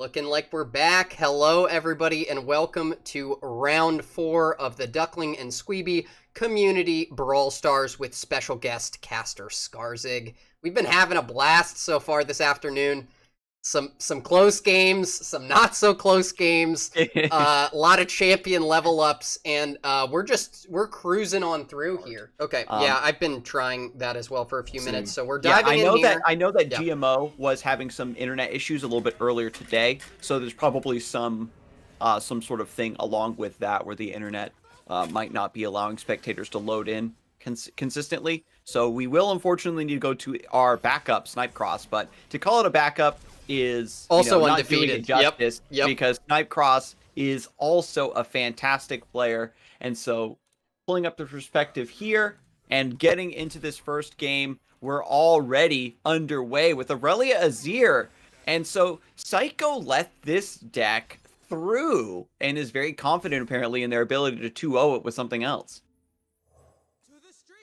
Looking like we're back. Hello, everybody, and welcome to round 4 of the Duckling and Sqweeby Community Brawl Stars with special guest caster Scarzig. We've been having a blast so far this afternoon. Some close games, some not so close games, a lot of champion level ups, and we're cruising on through here. Okay, yeah, I've been trying that as well for a few minutes, so we're diving in here. I know that GMO was having some internet issues a little bit earlier today, so there's probably some sort of thing along with that where the internet might not be allowing spectators to load in consistently. So we will unfortunately need to go to our backup SnipeCross, but to call it a backup is also not undefeated. doing it justice. Yep. Because SnipeCross is also a fantastic player, and so pulling up the perspective here and getting into this first game, we're already underway with Aurelia Azir, and so Psycho let this deck through and is very confident apparently in their ability to 2-0 it with something else.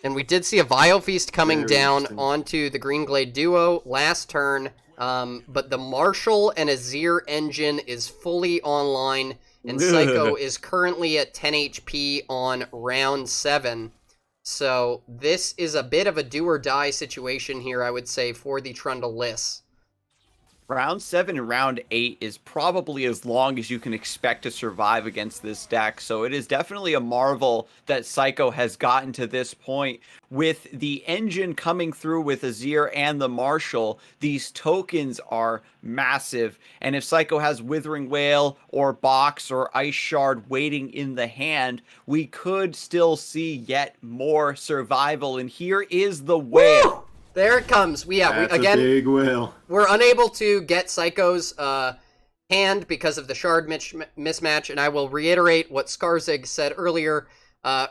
And we did see a Vile Feast coming down onto the Green Glade duo last turn. But the Marshall and Azir engine is fully online, and Psycho is currently at 10 HP on round 7. So this is a bit of a do-or-die situation here, I would say, for the Trundle-lists. Round 7 and round 8 is probably as long as you can expect to survive against this deck, so it is definitely a marvel that Psycho has gotten to this point. With the engine coming through with Azir and the Marshall, these tokens are massive, and if Psycho has Withering Wail or Box or Ice Shard waiting in the hand, we could still see yet more survival, and here is the whale. Woo! There it comes. That's a big whale. We're unable to get Psycho's hand because of the shard mismatch, and I will reiterate what Scarzig said earlier.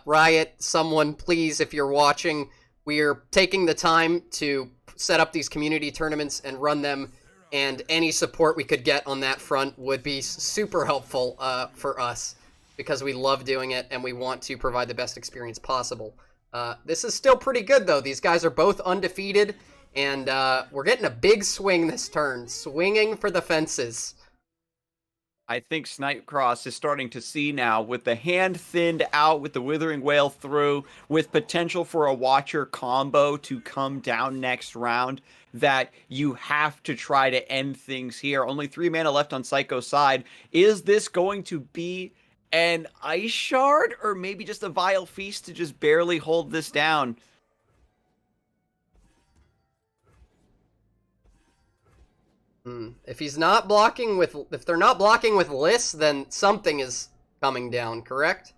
Riot, someone please, if you're watching, we're taking the time to set up these community tournaments and run them, and any support we could get on that front would be super helpful for us, because we love doing it and we want to provide the best experience possible. This is still pretty good, though. These guys are both undefeated, and we're getting a big swing this turn. Swinging for the fences. I think SnipeCross is starting to see now, with the hand thinned out, with the Withering Wail through, with potential for a Watcher combo to come down next round, that you have to try to end things here. Only 3 mana left on Psycho's side. Is this going to be an Ice Shard, or maybe just a Vile Feast to just barely hold this down? If he's not blocking with, if they're not blocking with lists, then something is coming down, correct?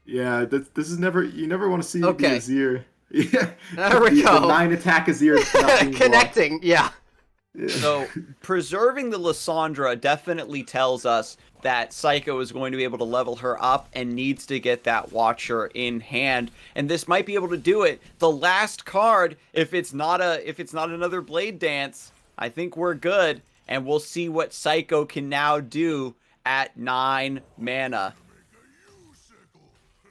Yeah, this is never, you never want to see the Azir. Yeah, there we go. The 9 attack Azir is not being connecting, blocked. yeah. So, preserving the Lissandra definitely tells us that Psycho is going to be able to level her up and needs to get that Watcher in hand, and this might be able to do it. The last card, if it's not another Blade Dance, I think we're good, and we'll see what Psycho can now do at 9 mana.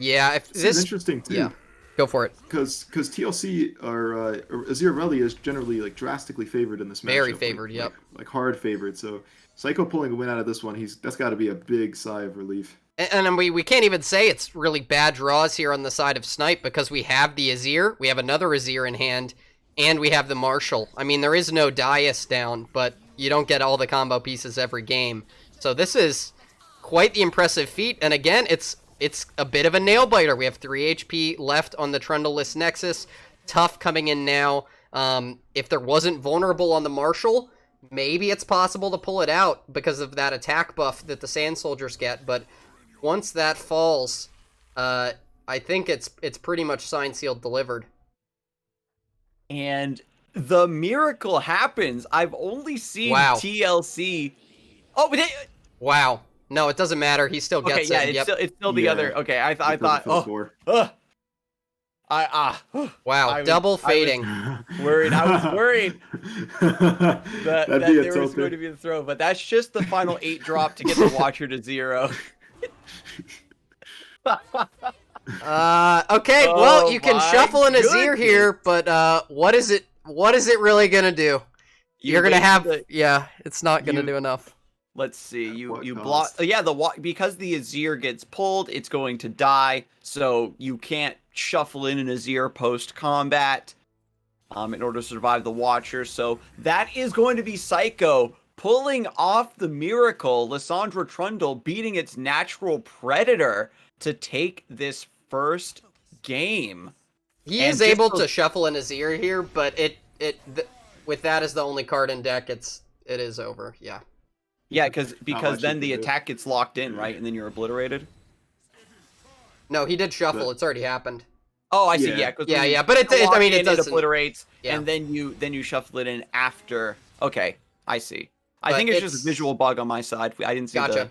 Yeah, if this is interesting too. Yeah. Go for it. Because TLC or Azir Aurelia is generally like drastically favored in this match. Very favored, yep. Like hard favored. So Psycho pulling a win out of this one, that's got to be a big sigh of relief. And we can't even say it's really bad draws here on the side of Snipe, because we have the Azir, we have another Azir in hand, and we have the Marshall. I mean, there is no Dais down, but you don't get all the combo pieces every game. So this is quite the impressive feat, and again, it's a bit of a nail-biter. We have 3 HP left on the Trundle-less Nexus. Tough coming in now. If there wasn't vulnerable on the Marshall, maybe it's possible to pull it out because of that attack buff that the Sand Soldiers get, but once that falls, I think it's pretty much signed, sealed, delivered. And the miracle happens. I've only seen TLC. Oh, but wow. No, it doesn't matter. He still gets it. It's still the other. Okay, I thought. Wow, double fading. I was worried that there was going to be the throw, but that's just the final 8 drop to get the Watcher to 0. Okay, well, you can shuffle an Azir here, but what is it really gonna do? You're gonna wait have for the- yeah. It's not gonna you- do enough. Let's see. At You what block. cost? Yeah, because the Azir gets pulled, it's going to die. So you can't shuffle in an Azir post combat in order to survive the Watcher. So that is going to be Psycho pulling off the miracle. Lissandra Trundle beating its natural predator to take this first game. He And is just able those- to shuffle in his ear here, but with that as the only card in deck, it is over. Yeah. Yeah, because much then you the can do. attack gets locked in, right? And then you're obliterated. No, he did shuffle. But- It's already happened. Oh, I see. Yeah. Yeah, 'cause Yeah, when yeah, but you I lock mean, it in, doesn't. obliterates, Yeah. and then you shuffle it in after. Okay, I see. I But think it's just it's- a visual bug on my side. I didn't see Gotcha.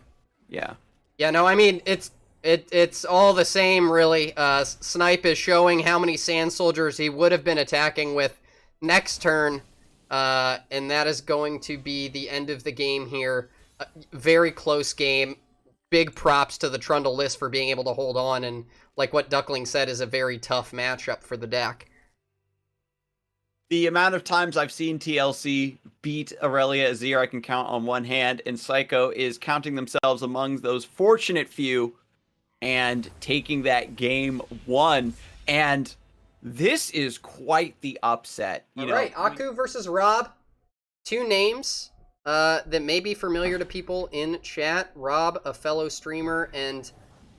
Yeah. Yeah, no, I mean, it's all the same, really. Snipe is showing how many Sand Soldiers he would have been attacking with next turn, and that is going to be the end of the game here. Very close game. Big props to the Trundle list for being able to hold on, and like what Duckling said, is a very tough matchup for the deck. The amount of times I've seen TLC beat Aurelia Azir, I can count on one hand, and Psycho is counting themselves among those fortunate few and taking that game 1. And this is quite the upset. You All know, right, Aku versus Rob. 2 names that may be familiar to people in chat. Rob, a fellow streamer, and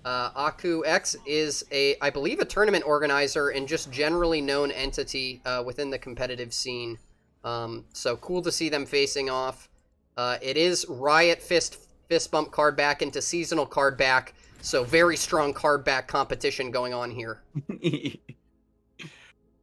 Aku X is I believe, a tournament organizer and just generally known entity within the competitive scene. So cool to see them facing off. It is Riot Fist Bump card back into Seasonal card back. So very strong card back competition going on here.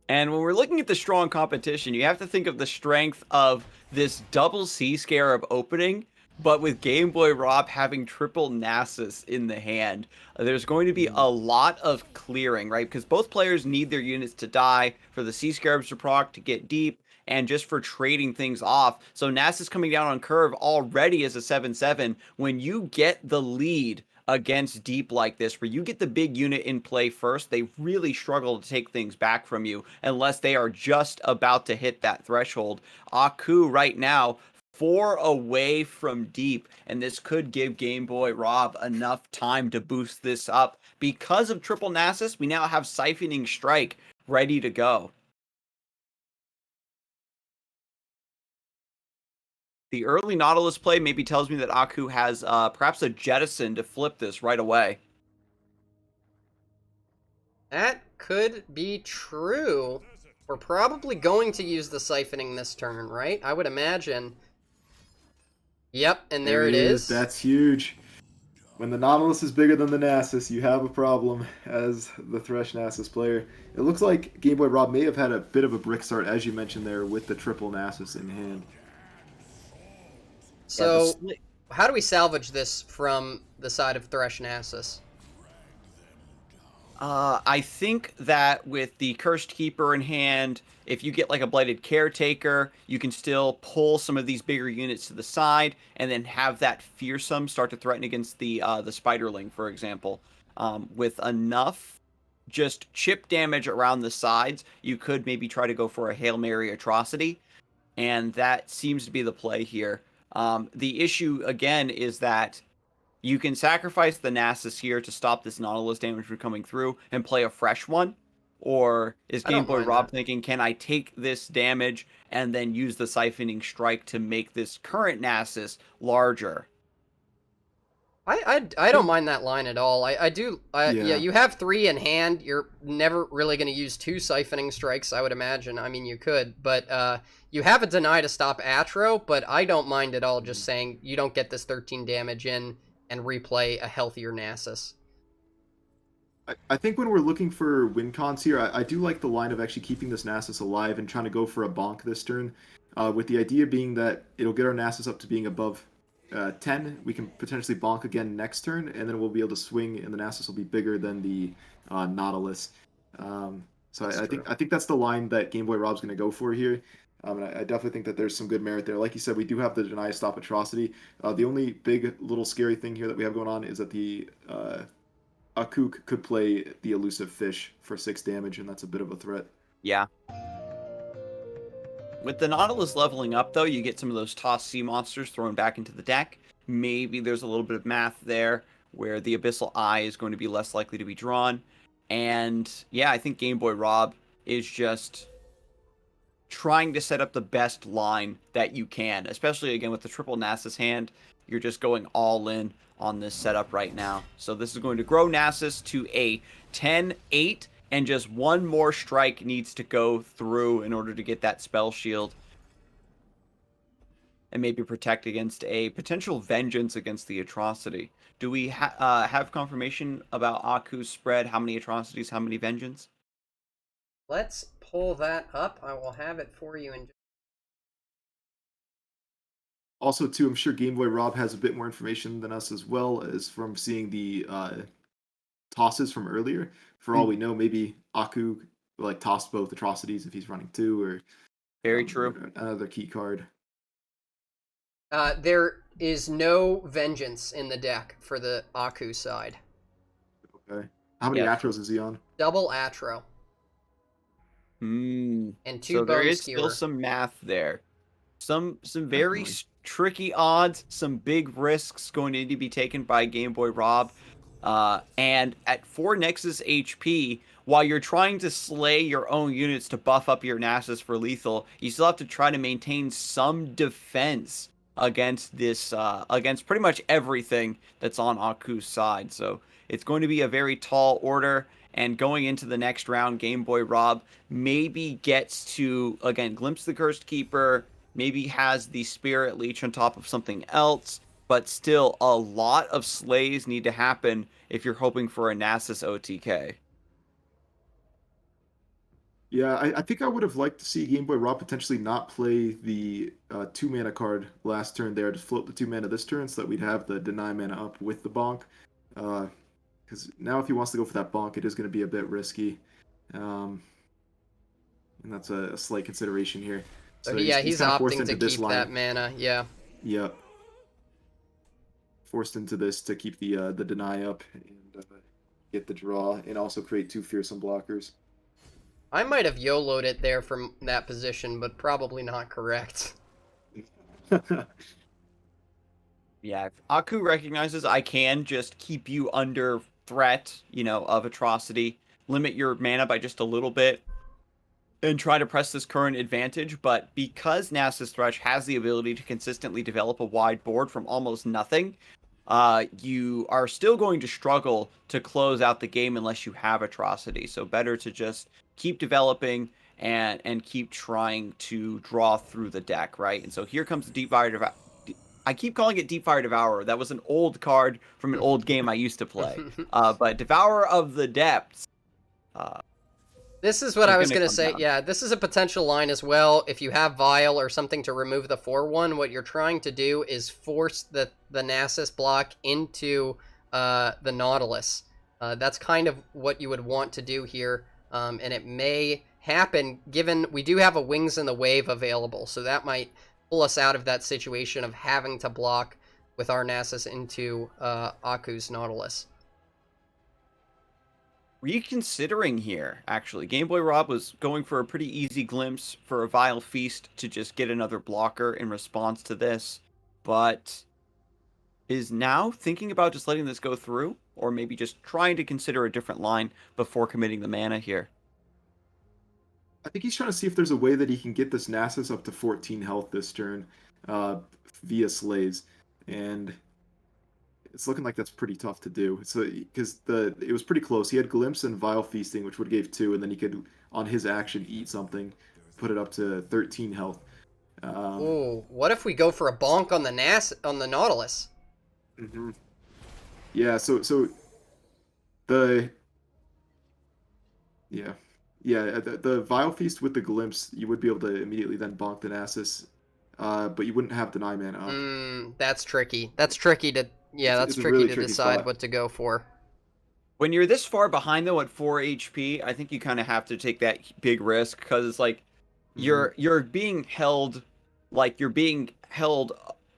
And when we're looking at the strong competition, you have to think of the strength of this double Sea Scarab opening, but with Game Boy Rob having triple Nasus in the hand. There's going to be a lot of clearing, right? Because both players need their units to die, for the Sea Scarabs to proc, to get deep, and just for trading things off. So Nasus coming down on curve already as a 7/7. When you get the lead against deep like this, where you get the big unit in play first, they really struggle to take things back from you unless they are just about to hit that threshold. Aku right now 4 away from deep, and this could give Game Boy Rob enough time to boost this up. Because of triple Nasus, we now have Siphoning Strike ready to go. The early Nautilus play maybe tells me that Aku has perhaps a jettison to flip this right away. That could be true. We're probably going to use the siphoning this turn, right? I would imagine. Yep, and there it is. That's huge. When the Nautilus is bigger than the Nasus, you have a problem as the Thresh Nasus player. It looks like Game Boy Rob may have had a bit of a brick start, as you mentioned there, with the triple Nasus in hand. So, how do we salvage this from the side of Thresh Nasus? I think that with the Cursed Keeper in hand, if you get like a Blighted Caretaker, you can still pull some of these bigger units to the side and then have that Fearsome start to threaten against the Spiderling, for example. With enough just chip damage around the sides, you could maybe try to go for a Hail Mary Atrocity, and that seems to be the play here. The issue, again, is that you can sacrifice the Nasus here to stop this Nautilus damage from coming through and play a fresh one. Or is I don't Game Boy mind Rob that. thinking, can I take this damage and then use the Siphoning Strike to make this current Nasus larger? I don't mind that line at all. Yeah, you have 3 in hand. You're never really going to use 2 siphoning strikes, I would imagine. I mean, you could, but you have a deny to stop Atro, but I don't mind at all just saying you don't get this 13 damage in and replay a healthier Nasus. I think when we're looking for win cons here, I do like the line of actually keeping this Nasus alive and trying to go for a bonk this turn, with the idea being that it'll get our Nasus up to being above 10. We can potentially bonk again next turn, and then we'll be able to swing, and the Nasus will be bigger than the Nautilus. So I think that's the line that Game Boy Rob's going to go for here. And I definitely think that there's some good merit there. Like you said, we do have the deny stop atrocity. The only big little scary thing here that we have going on is that the Akuk could play the elusive fish for 6 damage, and that's a bit of a threat. Yeah. With the Nautilus leveling up, though, you get some of those tossed sea monsters thrown back into the deck. Maybe there's a little bit of math there where the Abyssal Eye is going to be less likely to be drawn. And yeah, I think Game Boy Rob is just trying to set up the best line that you can, especially again with the triple Nasus hand. You're just going all in on this setup right now. So this is going to grow Nasus to a 10-8, and just one more strike needs to go through in order to get that spell shield and maybe protect against a potential vengeance against the atrocity. Do we have confirmation about Aku's spread? How many atrocities, how many vengeance? Let's pull that up. I will have it for you in. Also, too, I'm sure Game Boy Rob has a bit more information than us as well, as from seeing the tosses from earlier. For all we know, maybe Aku like tossed both atrocities if he's running 2, or very true, another key card. There is no vengeance in the deck for the Aku side. Okay. How many Atros is he on? Double Atro. And 2 so there Bone is Skewer. still some math there. Some very tricky odds, some big risks going to need to be taken by Game Boy Rob. And at 4 Nexus HP, while you're trying to slay your own units to buff up your Nasus for lethal, you still have to try to maintain some defense against this, against pretty much everything that's on Aku's side. So it's going to be a very tall order. And going into the next round, Game Boy Rob maybe gets to, again, glimpse the Cursed Keeper, maybe has the Spirit Leech on top of something else, but still a lot of slays need to happen if you're hoping for a Nasus OTK. Yeah, I think I would have liked to see Game Boy Rob potentially not play the 2-mana card last turn there, to float the 2 mana this turn so that we'd have the deny mana up with the bonk. Because now if he wants to go for that bonk, it is going to be a bit risky. And that's a slight consideration here. So yeah, he's kind of opting to keep that mana, yeah. Yep. Forced into this to keep the deny up and get the draw, and also create 2 fearsome blockers. I might have YOLO'd it there from that position, but probably not correct. Yeah, if Aku recognizes I can just keep you under threat, you know, of atrocity, limit your mana by just a little bit, and try to press this current advantage, but because Nasus Thresh has the ability to consistently develop a wide board from almost nothing, you are still going to struggle to close out the game unless you have atrocity. So better to just keep developing and keep trying to draw through the deck, right? And so here comes the Deep Fire Devourer. I keep calling it Deep Fire Devourer. That was an old card from an old game I used to play. But Devourer of the Depths. This is what I was going to say. Yeah, this is a potential line as well. If you have Vial or something to remove the 4/1, what you're trying to do is force the Nasus block into the Nautilus. That's kind of what you would want to do here. And it may happen given we do have a Wings in the Wave available. So that might pull us out of that situation of having to block with our Nasus into Aku's Nautilus. Reconsidering here, actually. Game Boy Rob was going for a pretty easy glimpse for a Vile Feast to just get another blocker in response to this, but is now thinking about just letting this go through, or maybe just trying to consider a different line before committing the mana here. I think he's trying to see if there's a way that he can get this Nasus up to 14 health this turn via Slays, and it's looking like that's pretty tough to do. So because it was pretty close. He had Glimpse and Vile Feasting, which would give 2, and then he could, on his action, eat something, put it up to 13 health. Ooh, what if we go for a bonk on the Nautilus? Mm-hmm. Yeah. So the the Vile Feast with the Glimpse, you would be able to immediately then bonk the Nasus, but you wouldn't have deny mana up. That's tricky. That's tricky to. Yeah, that's tricky really to decide spot. What to go for. When you're this far behind, though, at 4 HP, I think you kind of have to take that big risk, because it's like you're being held, like you're being held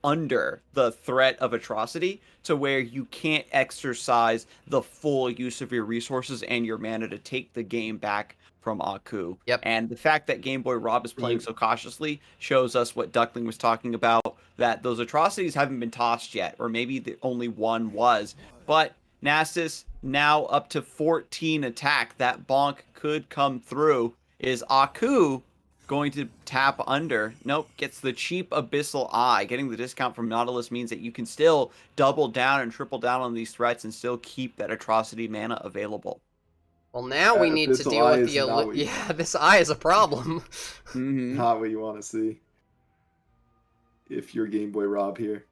under the threat of atrocity to where you can't exercise the full use of your resources and your mana to take the game back from Aku. Yep. And the fact that Game Boy Rob is playing so cautiously shows us what Duckling was talking about, that those atrocities haven't been tossed yet, or maybe the only one was. But Nasus now up to 14 attack. That bonk could come through. Is Aku going to tap under? Nope, gets the cheap Abyssal Eye. Getting the discount from Nautilus means that you can still double down and triple down on these threats and still keep that atrocity mana available. Well, now we need to Abyssal deal Eye with is the... not what you- Yeah, this eye is a problem. Not what you want to see. If you're Game Boy Rob here.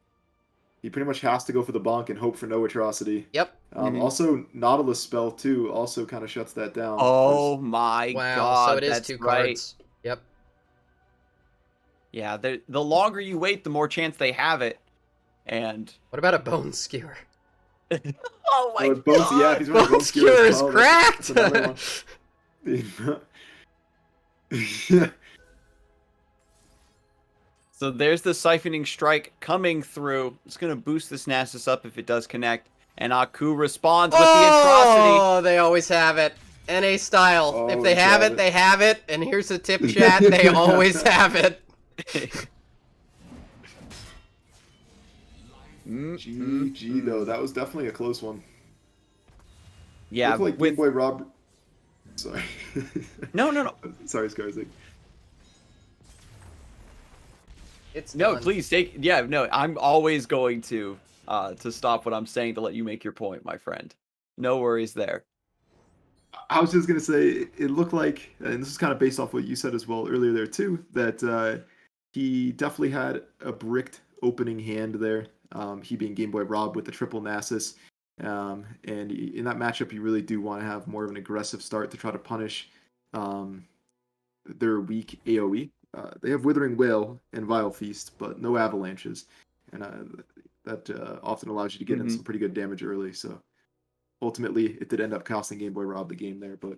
He pretty much has to go for the bonk and hope for no atrocity. Yep. Also, Nautilus spell, too, also kind of shuts that down. Oh my Wow, god, so it is that's 2 right. cards. Yep. Yeah, the longer you wait, the more chance they have it. And What about a Bone Skewer? oh my Bones, god, yeah, if he's running Bone Bone Skewer Skewer as is well, cracked! that's another one. Yeah. So there's the Siphoning Strike coming through. It's going to boost this Nasus up if it does connect. And Aku responds with the atrocity. Oh, they always have it. NA style. If they Always have have it, it. they have it. And here's the tip chat. They always have it. GG, though. That was definitely a close one. Yeah, Looked like Game Boy Rob... Sorry. No. Sorry, Scarzig. It's No, done. please take. Yeah, no. I'm always going to stop what I'm saying to let you make your point, my friend. No worries there. I was just going to say, it looked like, and this is kind of based off what you said as well earlier there too, that he definitely had a bricked opening hand there, he being Game Boy Rob with the triple Nasus. And in that matchup, you really do want to have more of an aggressive start to try to punish their weak AoE. They have Withering Wail and Vile Feast, but no avalanches. And that often allows you to get in some pretty good damage early. So ultimately, it did end up costing Game Boy Rob the game there. But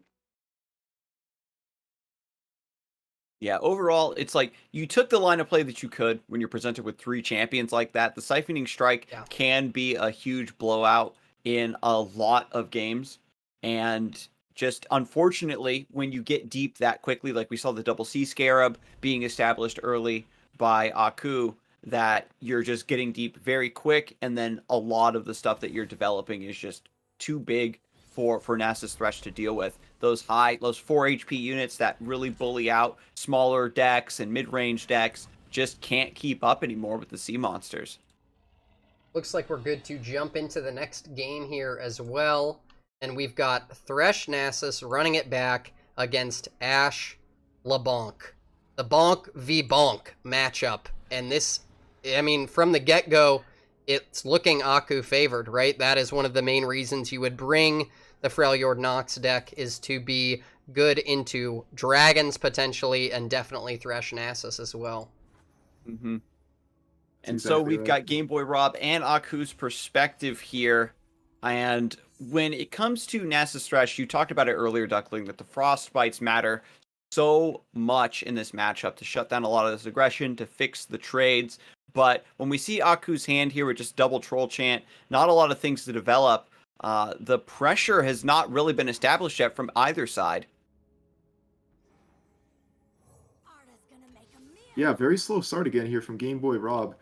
Yeah, overall, it's like you took the line of play that you could when you're presented with 3 champions like that. The Siphoning Strike can be a huge blowout in a lot of games. And just unfortunately, when you get deep that quickly, like we saw the Double C Scarab being established early by Aku, that you're just getting deep very quick, and then a lot of the stuff that you're developing is just too big for Nasus Thresh to deal with. Those 4 HP units that really bully out smaller decks and mid-range decks just can't keep up anymore with the sea monsters. Looks like we're good to jump into the next game here as well. And we've got Thresh Nasus running it back against Ash LeBonk. The Bonk v Bonk matchup. And this, I mean, from the get-go, it's looking Aku favored, right? That is one of the main reasons you would bring the Freljord Nox deck, is to be good into dragons potentially, and definitely Thresh Nasus as well. Mm-hmm. And Exactly so we've right. got Game Boy Rob and Aku's perspective here. And when it comes to Nasus Thresh, you talked about it earlier, Duckling, that the Frostbites matter so much in this matchup to shut down a lot of this aggression, to fix the trades. But when we see Aku's hand here with just double Troll Chant, not a lot of things to develop. The pressure has not really been established yet from either side. yeah, very slow start again here from Game Boy Rob.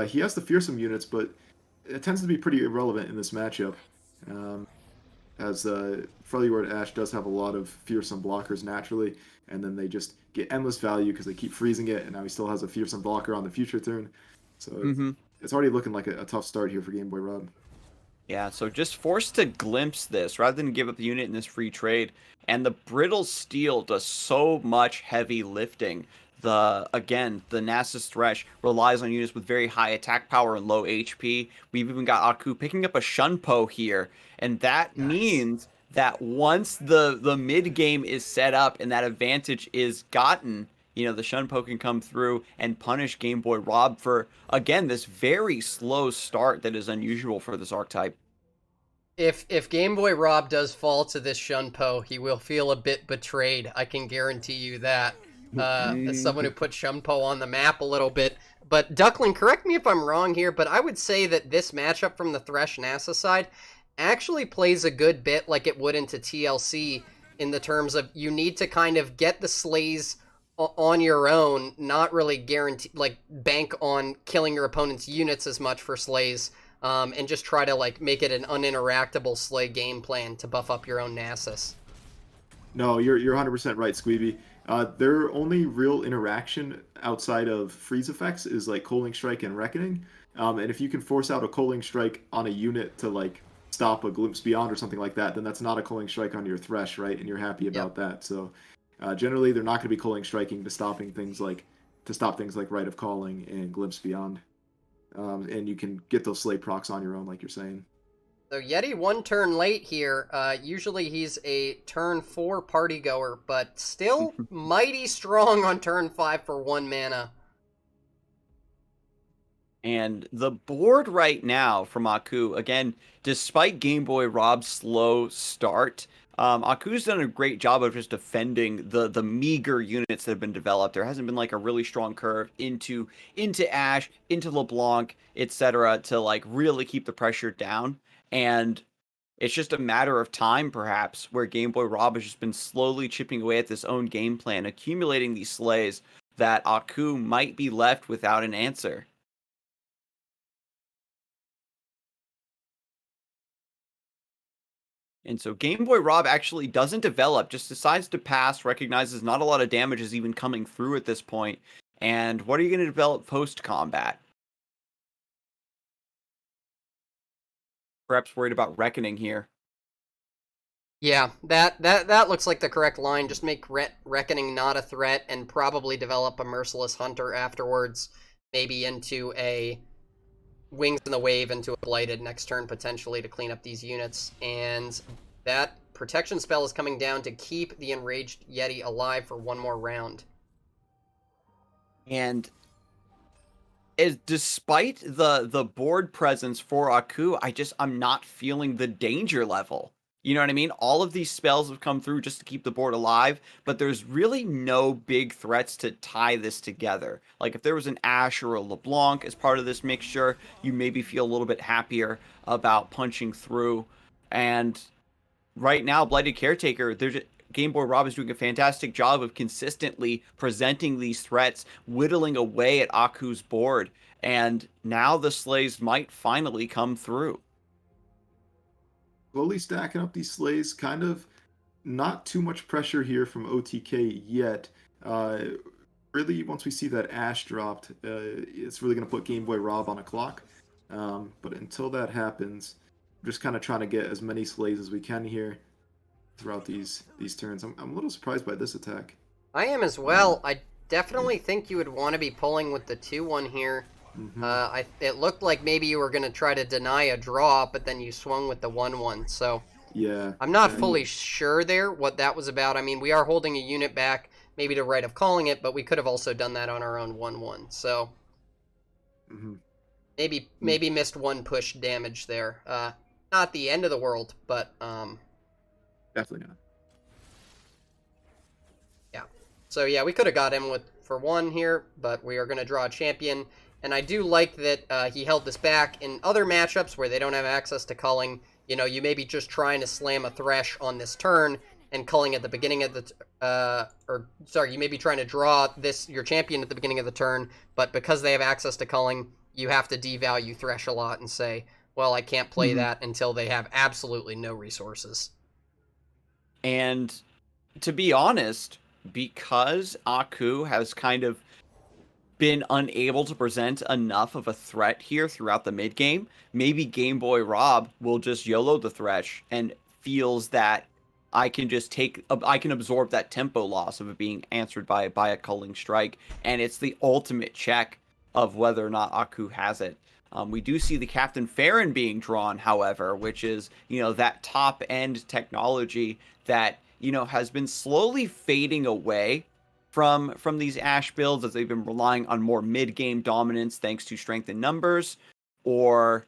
He has the fearsome units, but it tends to be pretty irrelevant in this matchup. As Freljord Ash does have a lot of fearsome blockers naturally, and then they just get endless value because they keep freezing it, and now he still has a fearsome blocker on the future turn. So it's already looking like a tough start here for Game Boy Rob. Yeah, so just forced to glimpse this rather than give up the unit in this free trade. And the Brittle Steel does so much heavy lifting. The Nasus Thresh relies on units with very high attack power and low HP. We've even got Aku picking up a Shunpo here. And that means that once the mid game is set up and that advantage is gotten, the Shunpo can come through and punish Game Boy Rob for, again, this very slow start that is unusual for this archetype. If Game Boy Rob does fall to this Shunpo, he will feel a bit betrayed. I can guarantee you that. As someone who put Shunpo on the map a little bit. But Duckling, correct me if I'm wrong here, but I would say that this matchup from the Thresh Nasus side actually plays a good bit like it would into TLC, in the terms of you need to kind of get the slays on your own, not really guarantee, like, bank on killing your opponent's units as much for slays, and just try to, like, make it an uninteractable slay game plan to buff up your own Nasus. No, you're 100% right, Sqweeby. Their only real interaction outside of freeze effects is like Coaling Strike and Reckoning. And if you can force out a Coaling Strike on a unit to like stop a Glimpse Beyond or something like that, then that's not a Coaling Strike on your Thresh, right? And you're happy about that. So generally, they're not going to be Coaling Striking to stop things like Rite of Calling and Glimpse Beyond. And you can get those Slay procs on your own, like you're saying. So Yeti 1 turn late here. Usually he's a turn 4 party goer, but still mighty strong on turn 5 for 1 mana. And the board right now from Aku, again, despite Game Boy Rob's slow start, Aku's done a great job of just defending the meager units that have been developed. There hasn't been like a really strong curve into Ashe, into LeBlanc, etc. to like really keep the pressure down. And it's just a matter of time, perhaps, where Game Boy Rob has just been slowly chipping away at this own game plan, accumulating these slays that Aku might be left without an answer. And so Game Boy Rob actually doesn't develop, just decides to pass, recognizes not a lot of damage is even coming through at this point. And what are you going to develop post-combat? Perhaps worried about Reckoning here. Yeah, that looks like the correct line. Just make Reckoning not a threat and probably develop a Merciless Hunter afterwards. Maybe into a Wings in the Wave into a Blighted next turn potentially to clean up these units. And that protection spell is coming down to keep the Enraged Yeti alive for 1 more round. And despite the board presence for Aku, I'm not feeling the danger level. You know what I mean? All of these spells have come through just to keep the board alive, but there's really no big threats to tie this together. Like if there was an Ashe or a LeBlanc as part of this mixture, you maybe feel a little bit happier about punching through. And right now, Blighted Caretaker, Game Boy Rob is doing a fantastic job of consistently presenting these threats, whittling away at Aku's board, and now the slays might finally come through. Slowly stacking up these slays, kind of not too much pressure here from OTK yet. Really, once we see that Ashe dropped, it's really going to put Game Boy Rob on a clock. But until that happens, we're just kind of trying to get as many slays as we can here throughout these turns. I'm a little surprised by this attack. I am as well. I definitely think you would want to be pulling with the 2-1 here. Mm-hmm. It looked like maybe you were going to try to deny a draw, but then you swung with the 1-1. So yeah, I'm not fully sure there what that was about. I mean, we are holding a unit back, maybe to Rite of Calling it, but we could have also done that on our own 1-1. So maybe missed 1 push damage there. Not the end of the world, but definitely not. Yeah. So yeah, we could have got him for 1 here, but we are going to draw a champion. And I do like that he held this back in other matchups where they don't have access to culling. You know, you may be just trying to slam a Thresh on this turn and culling at the beginning of the... you may be trying to draw your champion at the beginning of the turn, but because they have access to culling, you have to devalue Thresh a lot and say, well, I can't play that until they have absolutely no resources. And to be honest, because Aku has kind of been unable to present enough of a threat here throughout the mid game, maybe Game Boy Rob will just YOLO the Thresh and feels that I can absorb that tempo loss of it being answered by a culling strike, and it's the ultimate check of whether or not Aku has it. We do see the Captain Farron being drawn, however, which is, that top end technology that, has been slowly fading away from these Ashe builds as they've been relying on more mid-game dominance thanks to strength in numbers, or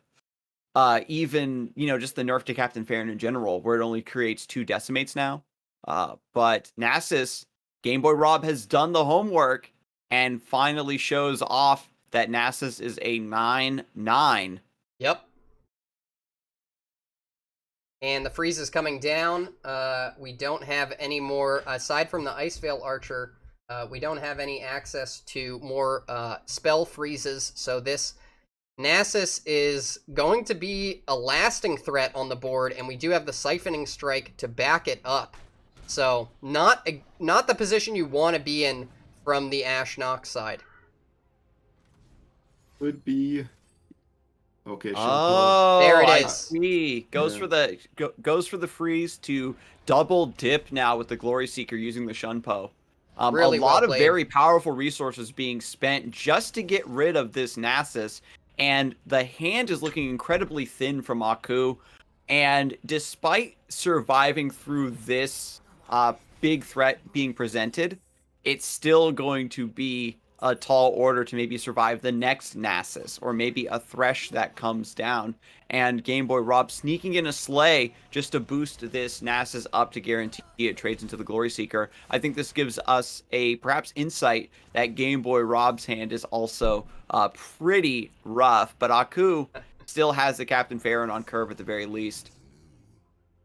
even, just the nerf to Captain Farron in general, where it only creates 2 decimates now. But Nasus, Game Boy Rob has done the homework and finally shows off that Nasus is a 9/9. Yep. And the freeze is coming down. We don't have any more, aside from the Ice Veil Archer, we don't have any access to more spell freezes. So this Nasus is going to be a lasting threat on the board, and we do have the Siphoning Strike to back it up. So not the position you want to be in from the Ashe Nox side. Could be. Okay, Oh, There it I is. see. Goes for the goes for the freeze to double dip now with the Glory Seeker using the Shunpo. Really a lot well of played. very powerful resources being spent just to get rid of this Nasus, and the hand is looking incredibly thin from Aku. And despite surviving through this big threat being presented, it's still going to be a tall order to maybe survive the next Nasus, or maybe a Thresh that comes down. And Game Boy Rob sneaking in a Slay just to boost this Nasus up to guarantee it trades into the Glory Seeker. I think this gives us a perhaps insight that Game Boy Rob's hand is also pretty rough, but Aku still has the Captain Farron on curve at the very least.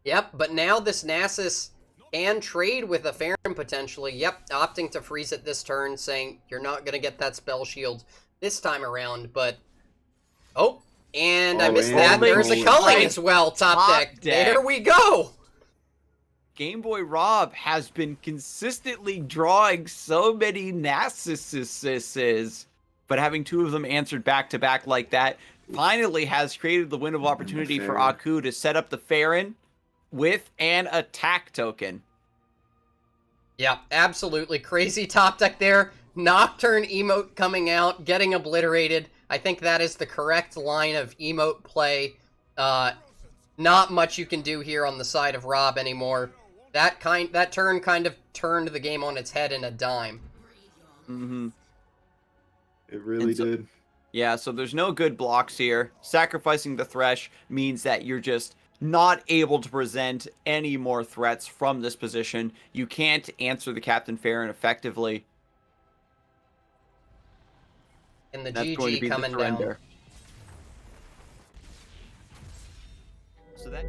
Yep, but now this Nasus can trade with a Farron potentially. Yep, opting to freeze it this turn, saying you're not going to get that spell shield this time around, but... Oh, and I missed that. There's a culling as well, top deck. There we go! Game Boy Rob has been consistently drawing so many Nasuses, but having two of them answered back-to-back like that finally has created the window of opportunity for Aku to set up the Farron with an attack token. Yeah, absolutely crazy top deck there. Nocturne emote coming out, getting obliterated. I think that is the correct line of emote play. Not much you can do here on the side of Rob anymore. That turn kind of turned the game on its head in a dime. Mm-hmm. It really did. Yeah, so there's no good blocks here. Sacrificing the Thresh means that you're just not able to present any more threats from this position. You can't answer the Captain Farron effectively. And the That's going to GG be coming the down. surrender. So that